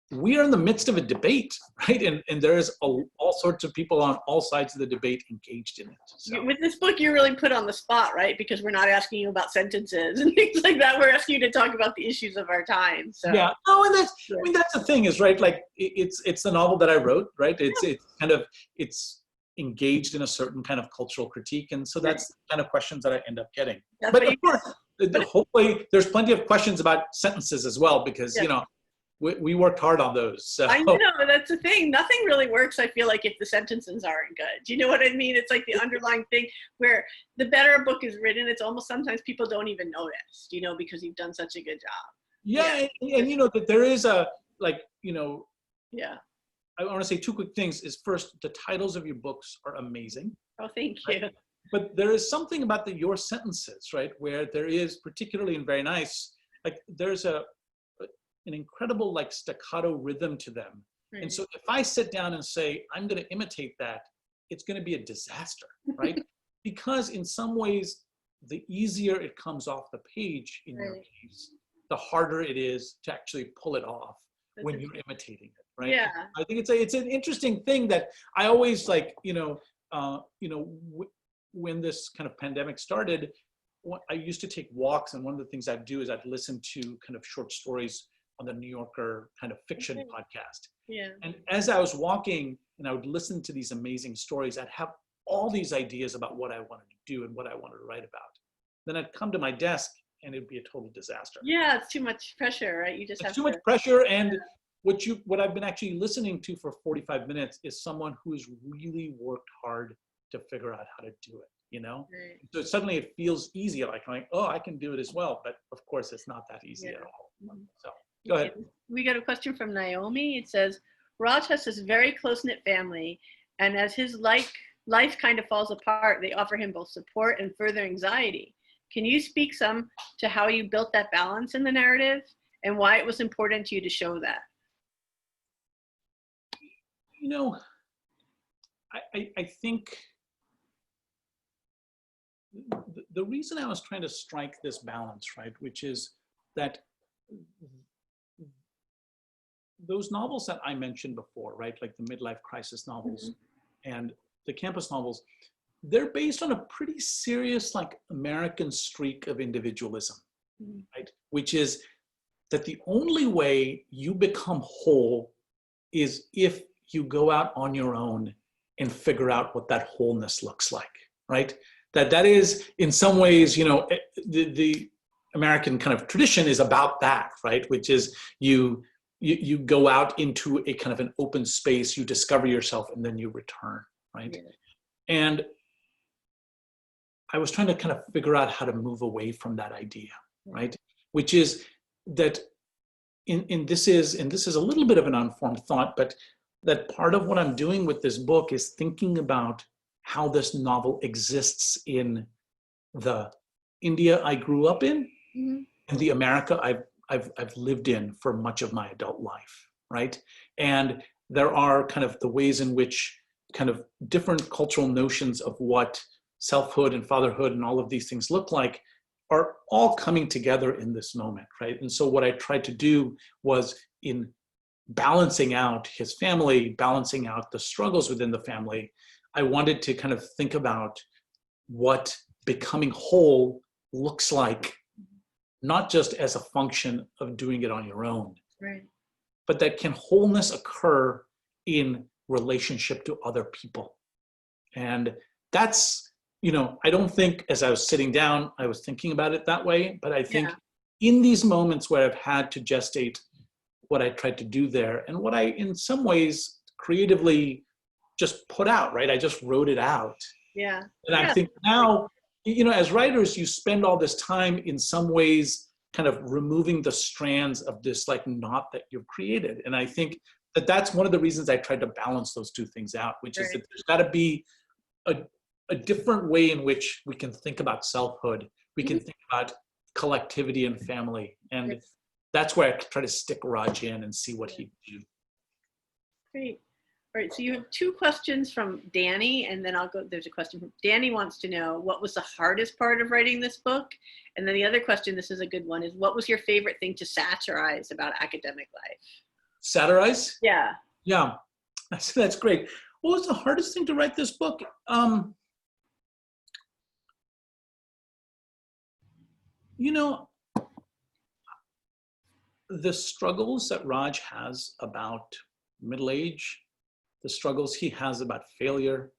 we are in the midst of a debate, right? And there is all sorts of people on all sides of the debate engaged in it. So. With this book, you're really put on the spot, right? Because we're not asking you about sentences and things like that. We're asking you to talk about the issues of our time. So. Yeah, no, and that's, I mean, that's the thing is, right? Like, it's the novel that I wrote, right? It's engaged in a certain kind of cultural critique, and so that's the kind of questions that I end up getting. But of course, hopefully, there's plenty of questions about sentences as well, because you know. We worked hard on those. So. I know, that's the thing. Nothing really works, I feel like, if the sentences aren't good. Do you know what I mean? It's like the underlying thing where the better a book is written, it's almost sometimes people don't even notice, you know, because you've done such a good job. Yeah. And you know, that there is a, like, you know. Yeah. I want to say two quick things. Is first, the titles of your books are amazing. Oh, thank you. Right? But there is something about your sentences, right, where there is, particularly and very nice, like, there's an incredible, like, staccato rhythm to them. Right. And so if I sit down and say, I'm going to imitate that, it's going to be a disaster, right? Because in some ways, the easier it comes off the page in your case, the harder it is to actually pull it off when you're imitating it, right? Yeah. I think it's an interesting thing that I always, like, when this kind of pandemic started, I used to take walks, and one of the things I'd do is I'd listen to kind of short stories on the New Yorker kind of fiction podcast. Yeah. And as I was walking and I would listen to these amazing stories, I'd have all these ideas about what I wanted to do and what I wanted to write about. Then I'd come to my desk and it'd be a total disaster. Yeah, it's too much pressure, right? You just have It's too much pressure, and what I've been actually listening to for 45 minutes is someone who's really worked hard to figure out how to do it, you know? Right. So suddenly it feels easy, like, oh, I can do it as well. But of course, it's not that easy at all. Mhm. So go ahead. We got a question from Naomi. It says, Raj has this very close-knit family, and as his life kind of falls apart, they offer him both support and further anxiety. Can you speak some to how you built that balance in the narrative and why it was important to you to show that? You know, I think the reason I was trying to strike this balance, right, which is that those novels that I mentioned before, right, like the midlife crisis novels and the campus novels, they're based on a pretty serious, like, American streak of individualism, right, which is that the only way you become whole is if you go out on your own and figure out what that wholeness looks like, right? That is, in some ways, you know, the American kind of tradition is about that, right? Which is you go out into a kind of an open space, you discover yourself, and then you return, right? Yeah. And I was trying to kind of figure out how to move away from that idea, right? Which is that, and this is a little bit of an unformed thought, but that part of what I'm doing with this book is thinking about how this novel exists in the India I grew up in and the America I've lived in for much of my adult life, right? And there are kind of the ways in which kind of different cultural notions of what selfhood and fatherhood and all of these things look like are all coming together in this moment, right? And so what I tried to do was, in balancing out his family, balancing out the struggles within the family, I wanted to kind of think about what becoming whole looks like, not just as a function of doing it on your own, right, but that can wholeness occur in relationship to other people. And that's, you know, I don't think as I was sitting down, I was thinking about it that way, but I think in these moments where I've had to gestate what I tried to do there and what I, in some ways, creatively just put out, right? I just wrote it out. Yeah. And I think now, you know, as writers, you spend all this time in some ways kind of removing the strands of this like knot that you've created. And I think that that's one of the reasons I tried to balance those two things out, which is that there's got to be a different way in which we can think about selfhood. We can think about collectivity and family. And that's where I try to stick Raj in and see what he do. Great. All right, so you have two questions from Danny, and then I'll go, there's a question from Danny wants to know, what was the hardest part of writing this book? And then the other question, this is a good one, is what was your favorite thing to satirize about academic life? Satirize? Yeah. Yeah, that's great. What was the hardest thing to write this book? You know, the struggles that Raj has about middle age, the struggles he has about failure,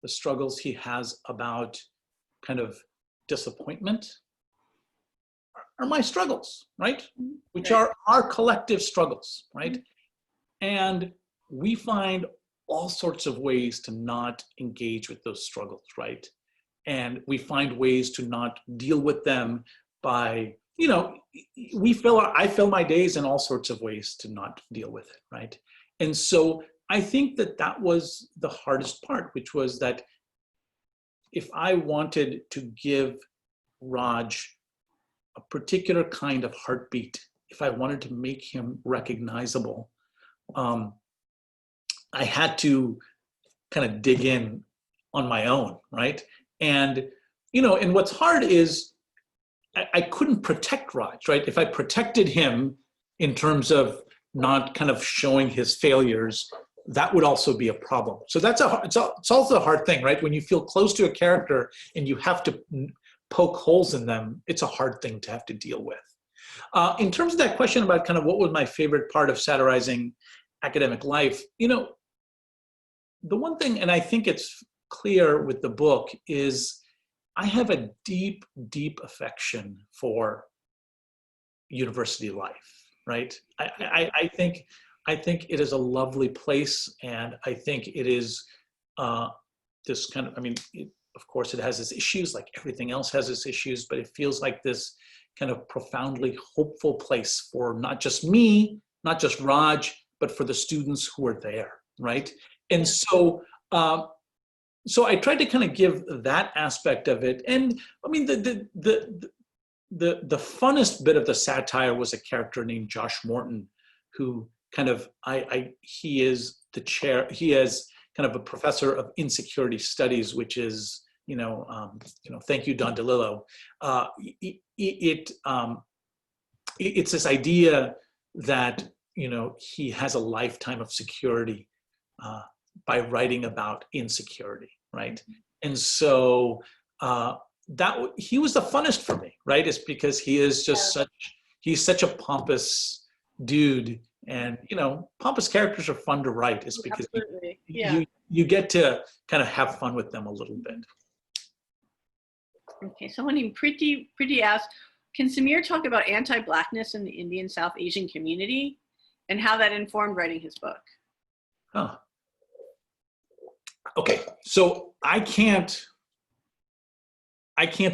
the struggles he has about kind of disappointment are my struggles, right? Which are our collective struggles, right? And we find all sorts of ways to not engage with those struggles, right? And we find ways to not deal with them by, you know, I fill my days in all sorts of ways to not deal with it, right? And so I think that that was the hardest part, which was that if I wanted to give Raj a particular kind of heartbeat, if I wanted to make him recognizable, I had to kind of dig in on my own, right? And, you know, and what's hard is I couldn't protect Raj, right? If I protected him in terms of not kind of showing his failures, that would also be a problem. So it's also a hard thing, right? When you feel close to a character and you have to poke holes in them, it's a hard thing to have to deal with. In terms of that question about kind of what was my favorite part of satirizing academic life, you know, the one thing, and I think it's clear with the book, is I have a deep, deep affection for university life, right? I think it is a lovely place, and I think it is this kind of, I mean, of course it has its issues, like everything else has its issues, but it feels like this kind of profoundly hopeful place for not just me, not just Raj, but for the students who are there, right? And so, so I tried to kind of give that aspect of it. And I mean, the funnest bit of the satire was a character named Josh Morton, who kind of, he is the chair, he is kind of a professor of insecurity studies, which is, thank you, Don DeLillo. It's this idea that, he has a lifetime of security by writing about insecurity, right? And so that he was the funnest for me, right? It's because he is just he's such a pompous dude, and pompous characters are fun to write. It's because you get to kind of have fun with them a little bit. Okay, someone named Pretty asked, can Sameer talk about anti-Blackness in the Indian South Asian community and how that informed writing his book? Huh. Okay, so I can't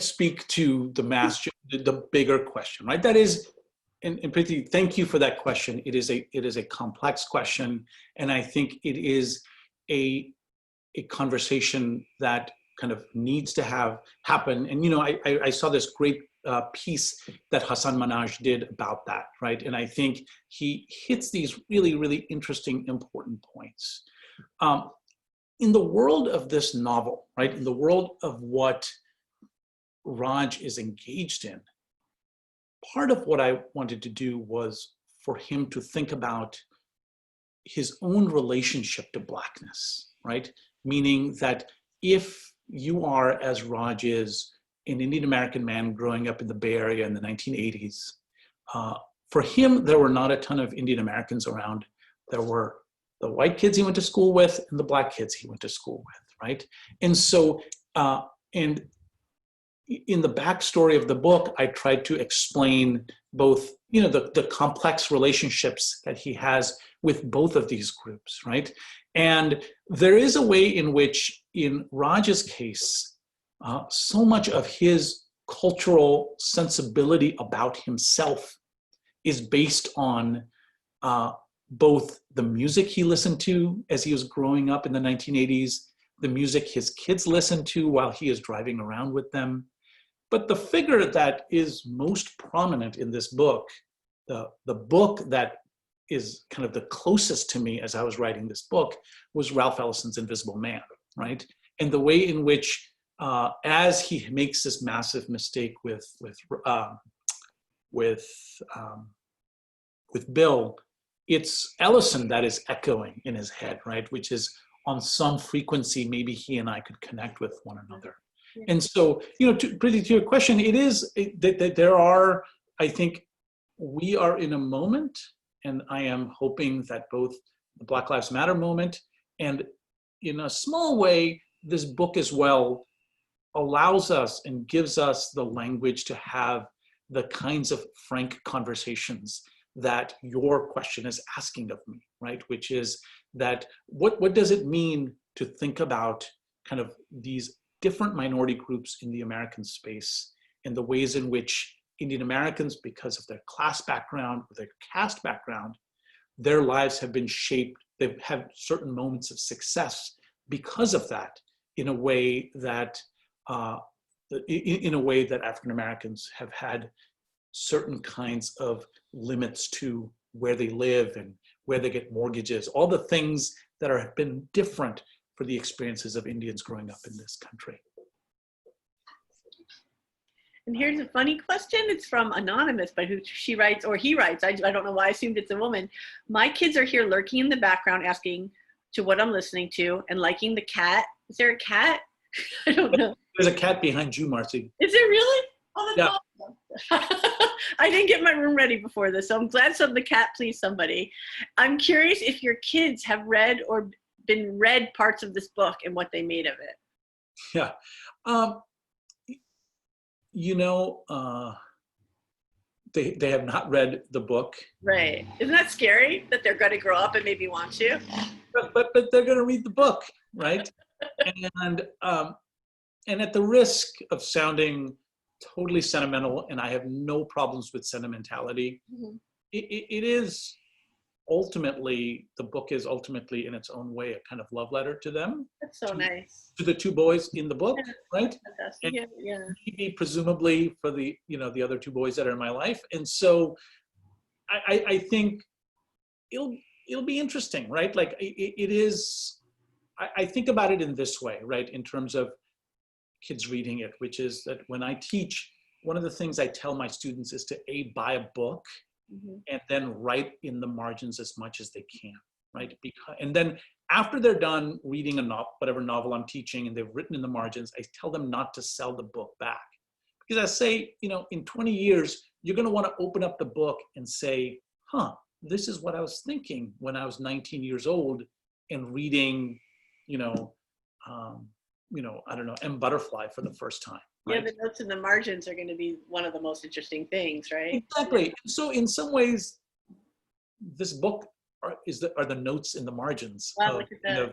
speak to the bigger question, right? That is, and Priti, thank you for that question. It is a complex question, and I think it is a conversation that kind of needs to happen. And I saw this great piece that Hassan Manaj did about that, right? And I think he hits these really, really interesting, important points. In the world of this novel, right? In the world of what Raj is engaged in, part of what I wanted to do was for him to think about his own relationship to Blackness, right? Meaning that if you are, as Raj is, an Indian American man growing up in the Bay Area in the 1980s, for him, there were not a ton of Indian Americans around. There were the white kids he went to school with and the black kids he went to school with, right? And so, and in the backstory of the book, I tried to explain both, the complex relationships that he has with both of these groups, right? And there is a way in which, in Raj's case, so much of his cultural sensibility about himself is based on both the music he listened to as he was growing up in the 1980s, the music his kids listened to while he is driving around with them. But the figure that is most prominent in this book, the book that is kind of the closest to me as I was writing this book, was Ralph Ellison's Invisible Man, right? And the way in which, as he makes this massive mistake with Bill, it's Ellison that is echoing in his head, right? Which is on some frequency, maybe he and I could connect with one another. Yeah. And so, to your question, it is that there are, I think, we are in a moment, and I am hoping that both the Black Lives Matter moment and, in a small way, this book as well allows us and gives us the language to have the kinds of frank conversations that your question is asking of me, right? Which is that what does it mean to think about kind of these different minority groups in the American space and the ways in which Indian Americans, because of their class background or their caste background, their lives have been shaped, they've had certain moments of success because of that, in a way that African Americans have had certain kinds of limits to where they live and where they get mortgages, all the things that have been different for the experiences of Indians growing up in this country. And here's a funny question. It's from Anonymous, but who she writes, or he writes, I don't know why I assumed it's a woman. My kids are here lurking in the background asking to what I'm listening to and liking the cat. Is there a cat? I don't know. There's a cat behind you, Marcy. Is it really? Oh, that's awesome. I didn't get my room ready before this, so I'm glad the cat pleased somebody. I'm curious if your kids have read or been read parts of this book and what they made of it. Yeah. they have not read the book. Right. Isn't that scary that they're going to grow up and maybe want to? But they're going to read the book, right? And at the risk of sounding totally sentimental, and I have no problems with sentimentality, Mm-hmm. it is ultimately, the book is ultimately in its own way a kind of love letter to them. That's so nice. To the two boys in the book, Yeah, right? fantastic. And Yeah. maybe presumably for the, the other two boys that are in my life. And so I think it'll be interesting, right? Like it is, I think about it in this way, right? In terms of kids reading it, which is that when I teach, one of the things I tell my students is to buy a book Mm-hmm. and then write in the margins as much as they can, right? And then after they're done reading whatever novel I'm teaching and they've written in the margins, I tell them not to sell the book back. Because I say, in 20 years, you're going to want to open up the book and say, this is what I was thinking when I was 19 years old and reading, I don't know, M. Butterfly for the first time. Right? Yeah, the notes in the margins are going to be one of the most interesting things, right? Exactly. So in some ways, this book are the notes in the margins Wow, look at that.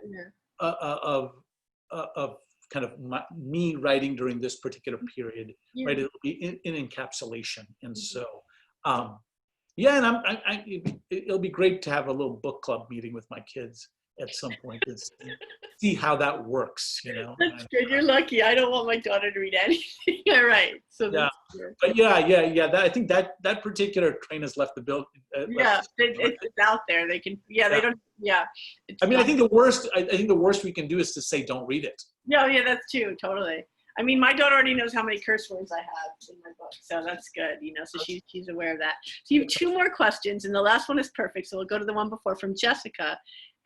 of kind of me writing during this particular period, Yeah. right? It'll be in encapsulation. And Mm-hmm. so, and it'll be great to have a little book club meeting with my kids at some point and see how that works, That's good. You're lucky. I don't want my daughter to read anything. All right. So that's good. But yeah. I think that particular train has left the building. It's out there. They can. Yeah, they don't. Yeah. I mean, I think the worst we can do is to say don't read it. No, yeah, that's true. Totally. I mean, my daughter already knows how many curse words I have in my book, so that's good. So she's aware of that. So you have two more questions, and the last one is perfect. So we'll go to the one before from Jessica.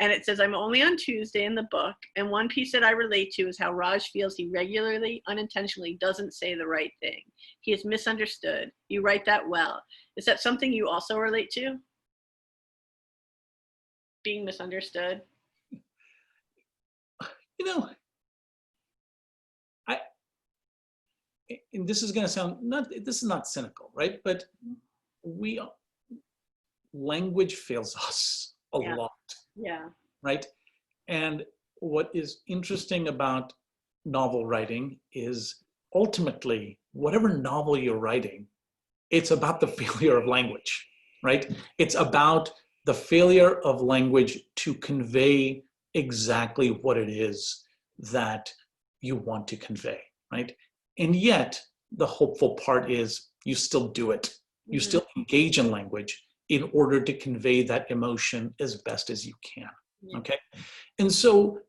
And it says, I'm only on Tuesday in the book, and one piece that I relate to is how Raj feels he regularly, unintentionally doesn't say the right thing. He is misunderstood. You write that well. Is that something you also relate to? Being misunderstood? And this is going to sound, this is not cynical, right? But language fails us a lot. Yeah. Right. And what is interesting about novel writing is ultimately, whatever novel you're writing, it's about the failure of language, right? It's about the failure of language to convey exactly what it is that you want to convey, right? And yet, the hopeful part is you still do it. You Mm-hmm. still engage in language in order to convey that emotion as best as you can. Yeah. Okay. And so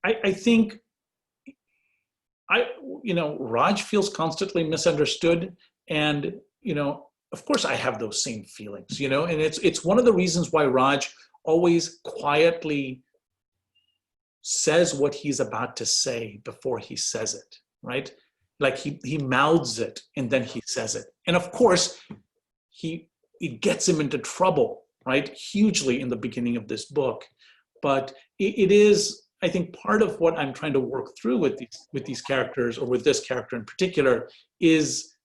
I think Raj feels constantly misunderstood. And, of course I have those same feelings, and it's one of the reasons why Raj always quietly says what he's about to say before he says it, right? Like he mouths it and then he says it. And of course, it gets him into trouble, right? Hugely in the beginning of this book. But it is, I think, part of what I'm trying to work through with these characters, or with this character in particular, is,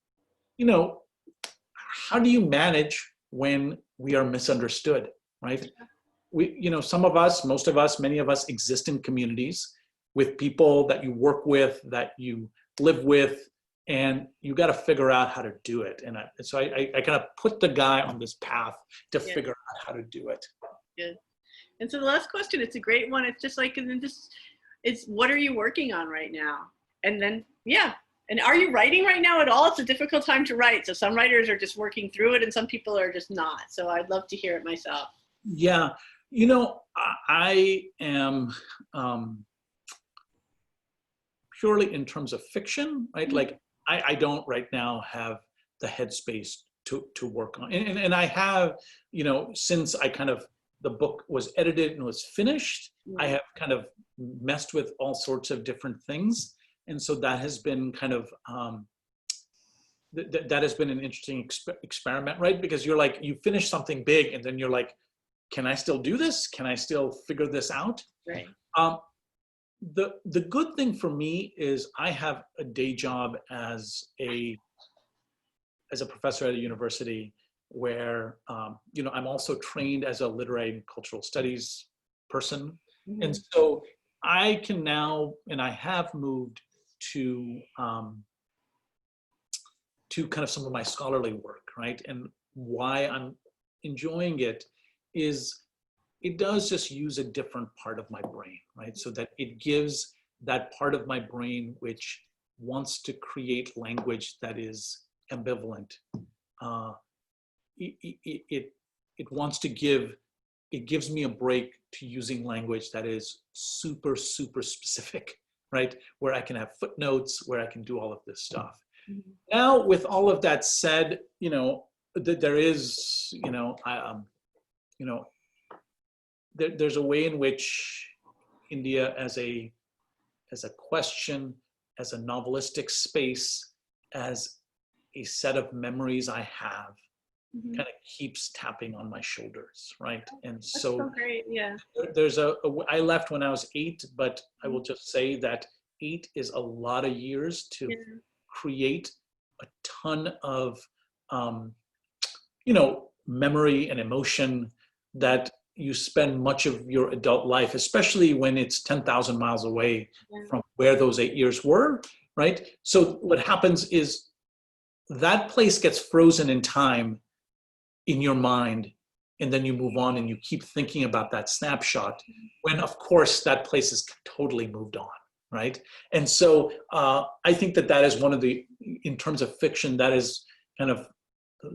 how do you manage when we are misunderstood, right? Some of us, most of us, many of us exist in communities with people that you work with, that you live with, and you got to figure out how to do it. And so I kind of put the guy on this path to figure out how to do it. Good. And so the last question, it's a great one. It's just like, it's what are you working on right now? And then, and are you writing right now at all? It's a difficult time to write. So some writers are just working through it and some people are just not. So I'd love to hear it myself. Yeah. I am purely in terms of fiction, right? Like I don't right now have the headspace to work on. And I have, since the book was edited and was finished, I have kind of messed with all sorts of different things. And so that has been kind of, that has been an interesting experiment, right? Because you're like, you finish something big and then you're like, can I still do this? Can I still figure this out? Right. The good thing for me is I have a day job as a as a professor at a university where, I'm also trained as a literary and cultural studies person. Mhm. And so I can now, and I have moved to kind of some of my scholarly work, right? And why I'm enjoying it is it does just use a different part of my brain, right? So that it gives that part of my brain which wants to create language that is ambivalent. It wants to it gives me a break to using language that is super, super specific, right? Where I can have footnotes, where I can do all of this stuff. Mhm. Now, with all of that said, there is, there's a way in which India as a question, as a novelistic space, as a set of memories I have, Mhm. kind of keeps tapping on my shoulders, right? And That's so so great. Yeah. there's I left when I was 8, but I will just say that 8 is a lot of years to Yeah. create a ton of, memory and emotion that you spend much of your adult life, especially when it's 10,000 miles away Yeah. from where those 8 years were, right? So what happens is that place gets frozen in time in your mind, and then you move on and you keep thinking about that snapshot when, of course, that place is totally moved on, right? And so I think that is one of the, in terms of fiction, that is kind of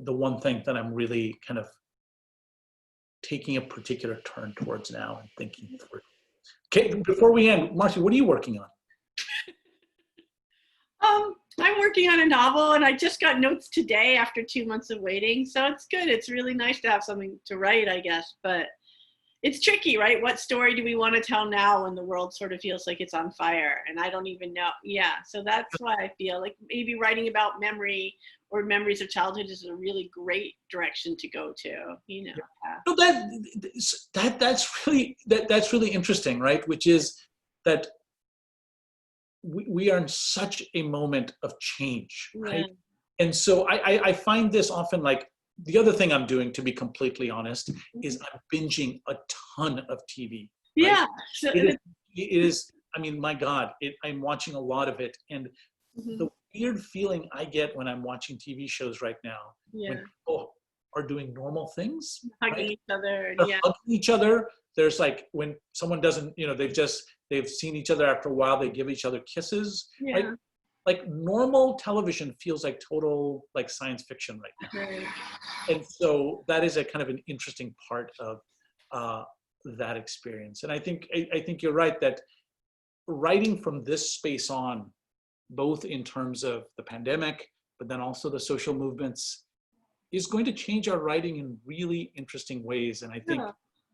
the one thing that I'm really kind of taking a particular turn towards now and thinking through. Okay, before we end, Marcy, what are you working on? I'm working on a novel, and I just got notes today after 2 months of waiting. So it's good. It's really nice to have something to write, I guess. But it's tricky, right? What story do we want to tell now when the world sort of feels like it's on fire? And I don't even know. Yeah. So that's why I feel like maybe writing about memory or memories of childhood is a really great direction to go to, Yeah. No, that's really interesting, right? Which is that we are in such a moment of change, right? Yeah. And so I find this often, like, the other thing I'm doing, to be completely honest, is I'm binging a ton of TV. Right? Yeah. It is, I mean, my God, I'm watching a lot of it. And the weird feeling I get when I'm watching TV shows right now, when people are doing normal things, hugging each other. They're hugging each other. There's like, when someone doesn't, they've seen each other after a while, they give each other kisses, right? Like, normal television feels like total, like, science fiction right now. Right. And so that is a kind of an interesting part of that experience. And I think you're right that writing from this space on, both in terms of the pandemic, but then also the social movements, is going to change our writing in really interesting ways. And I think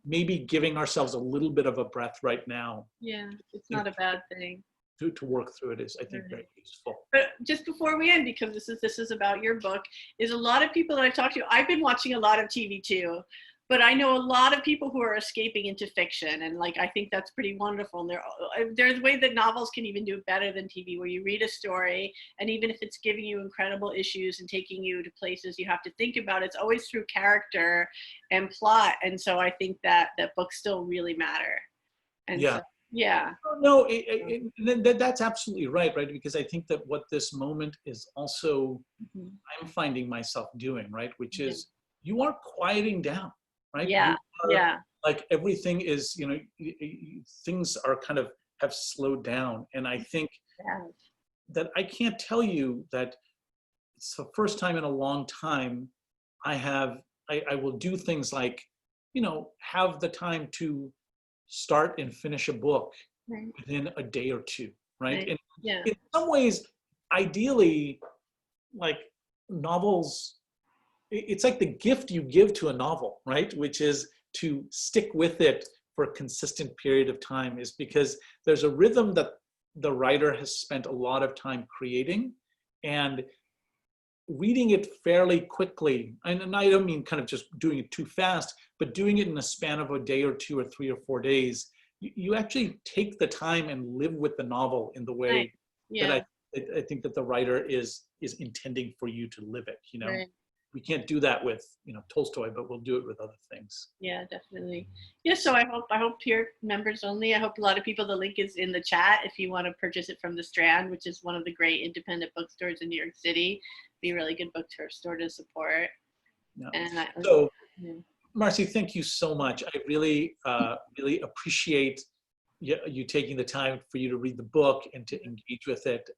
maybe giving ourselves a little bit of a breath right now. Yeah, it's not a bad thing. To work through it is, I think, very useful. But just before we end, because this is about your book, is a lot of people that I've talked to, I've been watching a lot of TV too, but I know a lot of people who are escaping into fiction, and like, I think that's pretty wonderful. And there's a way that novels can even do it better than TV, where you read a story, and even if it's giving you incredible issues and taking you to places you have to think about, it's always through character and plot. And so I think that books still really matter. And so, yeah. No, that's absolutely right? Because I think that what this moment is also, I'm finding myself doing, right? Which is, you are quieting down, right? Yeah, Like, everything is, things are kind of have slowed down. And I think that I can't tell you that it's the first time in a long time I will do things like, have the time to start and finish a book within a day or two, right? And in some ways, ideally, like, novels, it's like the gift you give to a novel, right? Which is to stick with it for a consistent period of time, is because there's a rhythm that the writer has spent a lot of time creating, and reading it fairly quickly, and I don't mean kind of just doing it too fast, but doing it in a span of a day or two or 3 or 4 days, you actually take the time and live with the novel in the way that I I think that the writer is intending for you to live it, you know. Right. We can't do that with, you know, Tolstoy, but we'll do it with other things. Yeah, definitely. Yeah, so I hope here, members only. I hope a lot of people, the link is in the chat if you want to purchase it from the Strand, which is one of the great independent bookstores in New York City. Be a really good store to support. Yeah. And so, Marcy, thank you so much. I really, really appreciate you taking the time for you to read the book and to engage with it.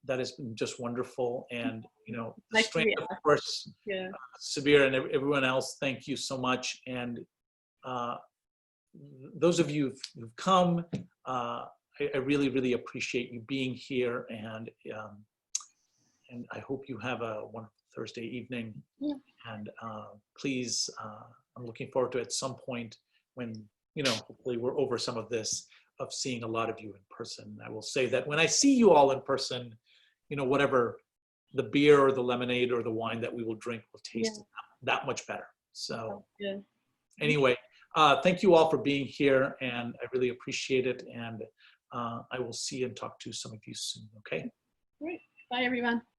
That has been just wonderful. And, you know, Strand, of course, Sameer and everyone else, thank you so much. And those of you who've come, I really, really appreciate you being here. And I hope you have a wonderful Thursday evening. Yeah. And please, I'm looking forward to at some point when, you know, hopefully we're over some of this, of seeing a lot of you in person. I will say that when I see you all in person, you know, whatever the beer or the lemonade or the wine that we will drink will taste that much better. So anyway, thank you all for being here, and I really appreciate it. And I will see and talk to some of you soon. Okay. Great. Bye, everyone.